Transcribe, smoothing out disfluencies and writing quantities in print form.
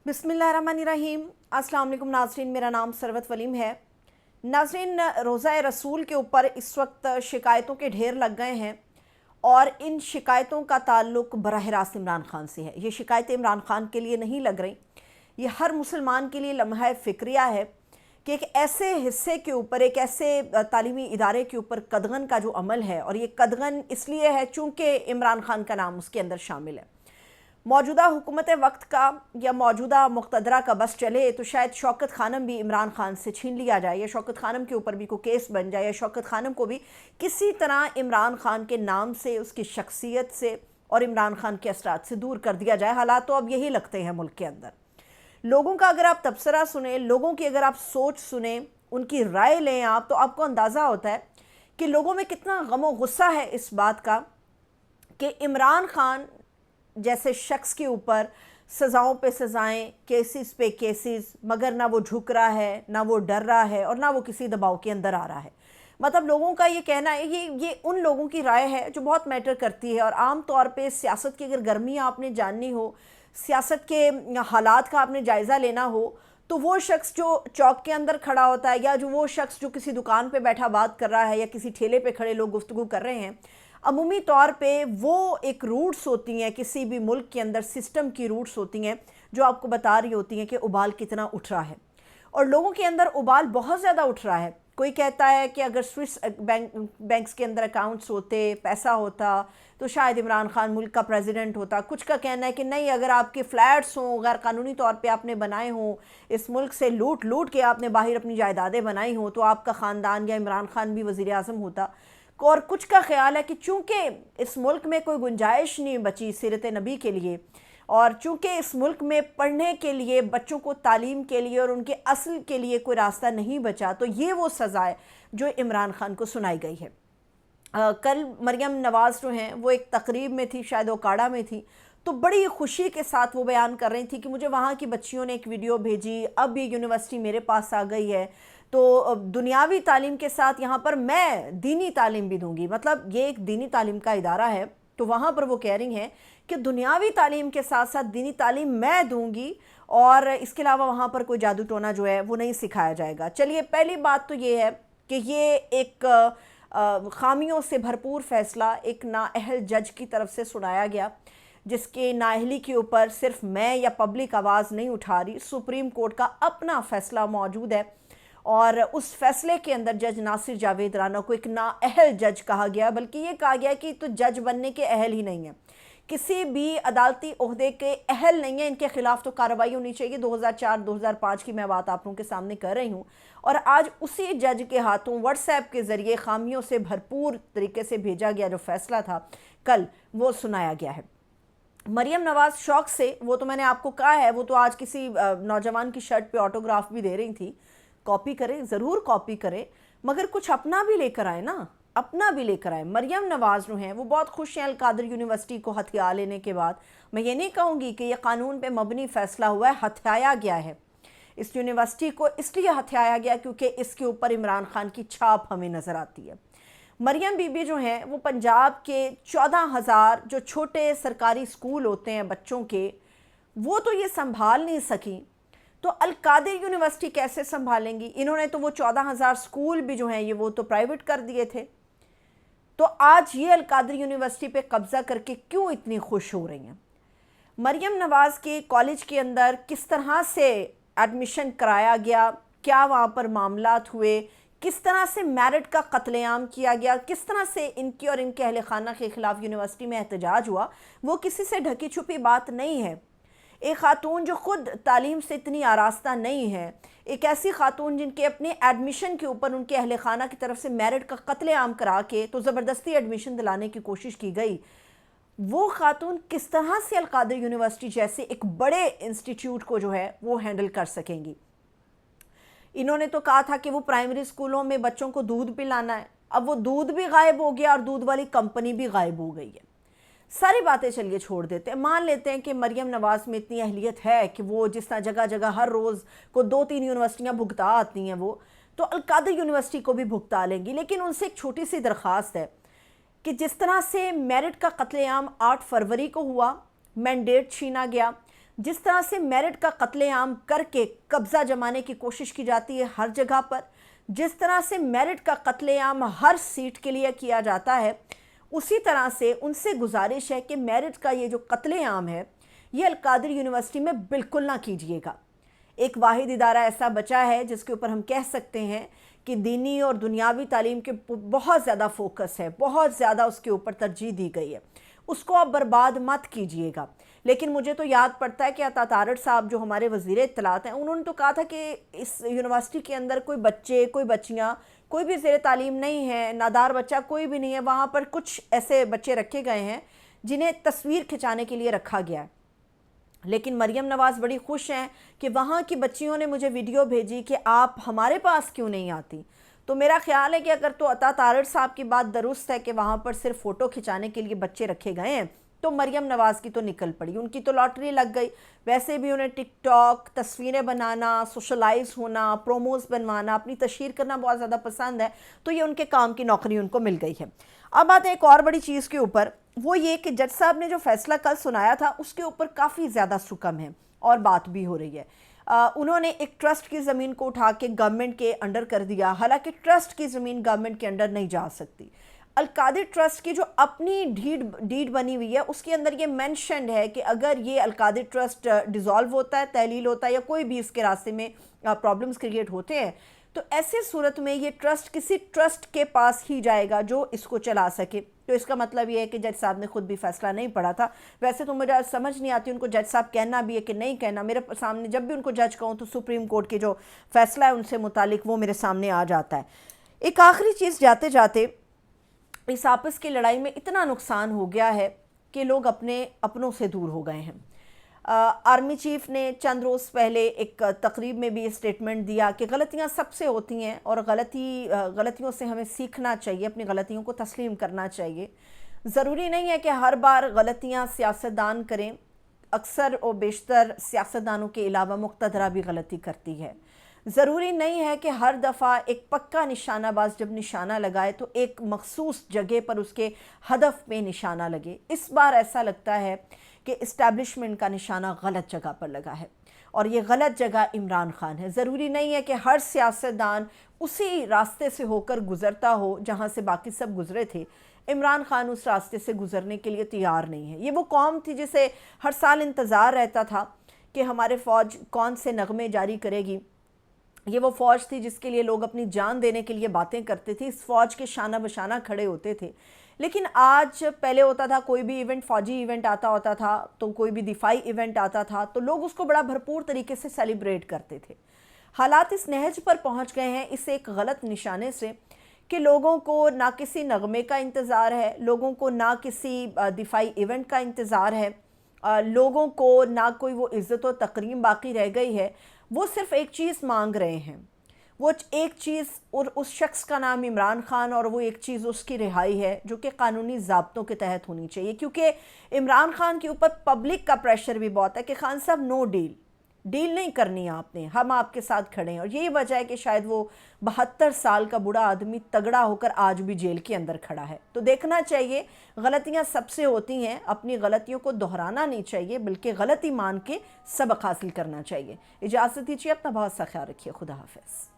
बिस्मिल्लाहिर्रहमानिर्रहीम। अस्सलाम वालेकुम नाज़रीन, मेरा नाम सरवत वलीम है। नाज़रीन, रोज़ा रसूल के ऊपर इस वक्त शिकायतों के ढेर लग गए हैं और इन शिकायतों का ताल्लुक़ बराह रास्त इमरान ख़ान से है। ये शिकायतें इमरान ख़ान के लिए नहीं लग रही, ये हर मुसलमान के लिए लम्हा फ़िक्रिया है कि एक ऐसे हिस्से के ऊपर, एक ऐसे तालीमी इदारे के ऊपर कदगन का जो अमल है, और ये कदगन इसलिए है चूँकि इमरान ख़ान का नाम उसके अंदर शामिल है। मौजूदा हुकूमत वक्त का या मौजूदा मुक़्तदरा का बस चले तो शायद शौकत खानम भी इमरान ख़ान से छीन लिया जाए, या शौकत खानम के ऊपर भी कोई केस बन जाए, या शौकत खानम को भी किसी तरह इमरान ख़ान के नाम से, उसकी शख्सियत से और इमरान ख़ान के असरात से दूर कर दिया जाए। हालात तो अब यही लगते हैं मुल्क के अंदर। लोगों का अगर आप तबसरा सुने, लोगों की अगर आप सोच सुने, उनकी राय लें आप, तो आपको अंदाज़ा होता है कि लोगों में कितना गम और गुस्सा है इस बात का कि इमरान ख़ान जैसे शख्स के ऊपर सज़ाओं पे सज़ाएँ, केसेस पे केसेस, मगर ना वो झुक रहा है, ना वो डर रहा है, और ना वो किसी दबाव के अंदर आ रहा है। मतलब लोगों का ये कहना है, ये उन लोगों की राय है जो बहुत मैटर करती है। और आम तौर पे सियासत की अगर गर्मी आपने जाननी हो, सियासत के हालात का आपने जायज़ा लेना हो, तो वो शख्स जो चौक के अंदर खड़ा होता है, या जो वो शख्स जो किसी दुकान पे बैठा बात कर रहा है, या किसी ठेले पे खड़े लोग गुफ्तगू कर रहे हैं, अमूमी तौर पे वो एक रूट्स होती हैं किसी भी मुल्क के अंदर, सिस्टम की रूट्स होती हैं जो आपको बता रही होती हैं कि उबाल कितना उठ रहा है। और लोगों के अंदर उबाल बहुत ज़्यादा उठ रहा है। कोई कहता है कि अगर स्विस बैंक्स के अंदर अकाउंट्स होते, पैसा होता, तो शायद इमरान ख़ान मुल्क का प्रेसिडेंट होता। कुछ का कहना है कि नहीं, अगर आपके फ्लैट्स हों, गैर कानूनी तौर पे आपने बनाए हों, इस मुल्क से लूट के आपने बाहर अपनी जायदादें बनाई हों, तो आपका ख़ानदान या इमरान ख़ान भी वज़ीर आज़म होता। और कुछ का ख्याल है कि चूँकि इस मुल्क में कोई गुंजाइश नहीं बची सीरत नबी के लिए, और चूँकि इस मुल्क में पढ़ने के लिए, बच्चों को तालीम के लिए और उनके असल के लिए कोई रास्ता नहीं बचा, तो ये वो सज़ा है जो इमरान ख़ान को सुनाई गई है। कल मरियम नवाज़ जो हैं वो एक तकरीब में थी, शायद ओकाड़ा में थी, तो बड़ी खुशी के साथ वो बयान कर रही थी कि मुझे वहाँ की बच्चियों ने एक वीडियो भेजी, अब ये यूनिवर्सिटी मेरे पास आ गई है, तो दुनियावी तालीम के साथ यहाँ पर मैं दीनी तालीम भी दूँगी। मतलब ये एक दीनी तालीम का इदारा है, तो वहाँ पर वो कह रही हैं कि दुनियावी तालीम के साथ साथ दीनी तालीम मैं दूँगी, और इसके अलावा वहाँ पर कोई जादू टोना जो है वो नहीं सिखाया जाएगा। चलिए, पहली बात तो ये है कि ये एक खामियों से भरपूर फ़ैसला एक नाअहल जज की तरफ से सुनाया गया, जिसके नाअहली के ऊपर सिर्फ मैं या पब्लिक आवाज़ नहीं उठा रही, सुप्रीम कोर्ट का अपना फ़ैसला मौजूद है। और उस फैसले के अंदर जज नासिर जावेद राना को एक नाअहल जज कहा गया, बल्कि ये कहा गया कि तो जज बनने के अहल ही नहीं है, किसी भी अदालती ओहदे के अहल नहीं है, इनके ख़िलाफ़ तो कार्रवाई होनी चाहिए। 2004-2005 की मैं बात आप लोगों के सामने कर रही हूँ, और आज उसी जज के हाथों व्हाट्सएप के ज़रिए खामियों से भरपूर तरीके से भेजा गया जो फ़ैसला था कल, वो सुनाया गया है। मरियम नवाज़ शौक़ से, वो तो मैंने आपको कहा है, वो तो आज किसी नौजवान की शर्ट पे ऑटोग्राफ भी दे रही थी। कॉपी करें, ज़रूर कॉपी करें, मगर कुछ अपना भी लेकर आए ना, अपना भी लेकर आए। मरियम नवाज़ जो हैं वो बहुत खुश हैं अल कादिर यूनिवर्सिटी को हथिया लेने के बाद। मैं ये नहीं कहूँगी कि ये कानून पे मबनी फ़ैसला हुआ है, हथियाया गया है। इस यूनिवर्सिटी को इसलिए हथियाया गया क्योंकि इसके ऊपर इमरान ख़ान की छाप हमें नज़र आती है। मरियम बीबी जो हैं वो पंजाब के 14,000 जो छोटे सरकारी स्कूल होते हैं बच्चों के, वो तो ये संभाल नहीं सकी, तो अल कादिर यूनिवर्सिटी कैसे संभालेंगी? इन्होंने तो वो 14,000 स्कूल भी जो हैं ये वो तो प्राइवेट कर दिए थे। तो आज ये अल कादिर यूनिवर्सिटी पे कब्ज़ा करके क्यों इतनी खुश हो रही हैं? मरियम नवाज़ के कॉलेज के अंदर किस तरह से एडमिशन कराया गया, क्या वहाँ पर मामलात हुए, किस तरह से मेरिट का कत्लेआम किया गया, किस तरह से इनकी और इनके अहले खाना के ख़िलाफ़ यूनिवर्सिटी में एहतजाज हुआ, वो किसी से ढकी छुपी बात नहीं है। एक ख़ातून जो ख़ुद तालीम से इतनी आरास्ता नहीं है, एक ऐसी ख़ातून जिनके अपने एडमिशन के ऊपर उनके अहले खाना की तरफ से मेरिट का कत्लेआम करा के तो ज़बरदस्ती एडमिशन दिलाने की कोशिश की गई, वो ख़ातून किस तरह से अल कादिर यूनिवर्सिटी जैसे एक बड़े इंस्टीट्यूट को जो है वो हैंडल कर सकेंगी? इन्होंने तो कहा था कि वो प्राइमरी स्कूलों में बच्चों को दूध पिलाना है, अब वो दूध भी गायब हो गया और दूध वाली कंपनी भी गायब हो गई है। सारी बातें चलिए छोड़ देते हैं, मान लेते हैं कि मरियम नवाज़ में इतनी अहलियत है कि वो जिस तरह जगह जगह हर रोज़ को 2-3 यूनिवर्सिटियाँ भुगता आती हैं, वो तो अल कादिर यूनिवर्सिटी को भी भुगता लेंगी। लेकिन उनसे एक छोटी सी दरख्वास्त है कि जिस तरह से मेरिट का कत्लेआम 8 फरवरी को हुआ, मैंडेट छीना गया, जिस तरह से मेरिट का कत्लेआम करके कब्जा जमाने की कोशिश की जाती है हर जगह पर, जिस तरह से मेरिट का कत्लेआम हर सीट के लिए किया जाता है, उसी तरह से उनसे गुजारिश है कि मेरिट का ये जो कत्लेआम है ये अल-कादिर यूनिवर्सिटी में बिल्कुल ना कीजिएगा। एक वाहिद इदारा ऐसा बचा है जिसके ऊपर हम कह सकते हैं कि दीनी और दुनियावी तालीम के बहुत ज़्यादा फोकस है, बहुत ज़्यादा उसके ऊपर तरजीह दी गई है, उसको आप बर्बाद मत कीजिएगा। लेकिन मुझे तो याद पड़ता है कि अता तारड़ साहब जो हमारे वज़ीर इत्तलात हैं, उन्होंने तो कहा था कि इस यूनिवर्सिटी के अंदर कोई बच्चे, कोई बच्चियाँ, कोई भी ज़ेर तालीम नहीं है, नादार बच्चा कोई भी नहीं है। वहाँ पर कुछ ऐसे बच्चे रखे गए हैं जिन्हें तस्वीर खिंचाने के लिए रखा गया है। लेकिन मरियम नवाज़ बड़ी खुश हैं कि वहाँ की बच्चियों ने मुझे वीडियो भेजी कि आप हमारे पास क्यों नहीं आती। तो मेरा ख्याल है कि अगर तो अता तारड़ साहब की बात दुरुस्त है कि वहाँ पर सिर्फ फ़ोटो खिंचाने के लिए बच्चे रखे गए हैं, तो मरियम नवाज़ की तो निकल पड़ी, उनकी तो लॉटरी लग गई। वैसे भी उन्हें टिकटॉक, तस्वीरें बनाना, सोशलाइज होना, प्रोमोज बनवाना, अपनी तशहीर करना बहुत ज़्यादा पसंद है, तो ये उनके काम की नौकरी उनको मिल गई है। अब आते हैं एक और बड़ी चीज़ के ऊपर, वो ये कि जज साहब ने जो फैसला कल सुनाया था उसके ऊपर काफ़ी ज़्यादा सुकम है और बात भी हो रही है। उन्होंने एक ट्रस्ट की ज़मीन को उठा के गवर्नमेंट के अंडर कर दिया, हालांकि ट्रस्ट की ज़मीन गवर्नमेंट के अंडर नहीं जा सकती। अल-कादिर ट्रस्ट की जो अपनी डीड बनी हुई है उसके अंदर ये मेंशन्ड है कि अगर ये अल-कादिर ट्रस्ट डिज़ोल्व होता है, तहलील होता है या कोई भी इसके रास्ते में प्रॉब्लम्स क्रिएट होते हैं, तो ऐसे सूरत में ये ट्रस्ट किसी ट्रस्ट के पास ही जाएगा जो इसको चला सके। तो इसका मतलब ये है कि जज साहब ने खुद भी फैसला नहीं पढ़ा था। वैसे तो मुझे समझ नहीं आती उनको जज साहब कहना भी है कि नहीं कहना। मेरे सामने जब भी उनको जज कहूँ तो सुप्रीम कोर्ट के जो फैसला है उनसे मुतालिक वो मेरे सामने आ जाता है। एक आखिरी चीज़, जाते जाते इस आपस की लड़ाई में इतना नुकसान हो गया है कि लोग अपनों से दूर हो गए हैं। आर्मी चीफ ने चंद रोज़ पहले एक तकरीब में भी स्टेटमेंट दिया कि गलतियां सबसे होती हैं और गलतियों से हमें सीखना चाहिए, अपनी गलतियों को तस्लीम करना चाहिए। ज़रूरी नहीं है कि हर बार गलतियां सियासतदान करें, अक्सर और बेशतर सियासतदानों के अलावा मुक़्तदरा भी गलती करती है। ज़रूरी नहीं है कि हर दफ़ा एक पक्का निशानाबाज जब निशाना लगाए तो एक मखसूस जगह पर उसके हदफ पे निशाना लगे। इस बार ऐसा लगता है कि इस्टेब्लिशमेंट का निशाना गलत जगह पर लगा है और ये गलत जगह इमरान खान है। ज़रूरी नहीं है कि हर सियासतदान उसी रास्ते से होकर गुज़रता हो जहाँ से बाकी सब गुज़रे थे। इमरान खान उस रास्ते से गुज़रने के लिए तैयार नहीं है। ये वो कौम थी जिसे हर साल इंतज़ार रहता था कि हमारे फ़ौज कौन से नगमे जारी करेगी। ये वो फ़ौज थी जिसके लिए लोग अपनी जान देने के लिए बातें करते थे, इस फ़ौज के शाना बशाना खड़े होते थे। लेकिन आज पहले होता था कोई भी इवेंट, फ़ौजी इवेंट आता होता था तो कोई भी दिफाई इवेंट आता था तो लोग उसको बड़ा भरपूर तरीके से सेलिब्रेट करते थे। हालात इस नहज पर पहुंच गए हैं इस एक गलत निशाने से कि लोगों को ना किसी नगमे का इंतज़ार है, लोगों को ना किसी दिफाई इवेंट का इंतज़ार है, लोगों को ना कोई वो इज़्ज़त व तकरीम बाकी रह गई है। वो सिर्फ़ एक चीज़ मांग रहे हैं, वो एक चीज़, और उस शख्स का नाम इमरान खान, और वो एक चीज़ उसकी रिहाई है जो कि कानूनी ज़ाब्तों के तहत होनी चाहिए। क्योंकि इमरान खान के ऊपर पब्लिक का प्रेशर भी बहुत है कि खान साहब नो डील नहीं करनी है आपने, हम आपके साथ खड़े हैं। और यही वजह है कि शायद वो 72 साल का बूढ़ा आदमी तगड़ा होकर आज भी जेल के अंदर खड़ा है। तो देखना चाहिए, गलतियां सबसे होती हैं, अपनी गलतियों को दोहराना नहीं चाहिए बल्कि गलती मान के सबक हासिल करना चाहिए। इजाज़त दीजिए, अपना बहुत सा ख्याल रखिए। खुदा हाफिज़।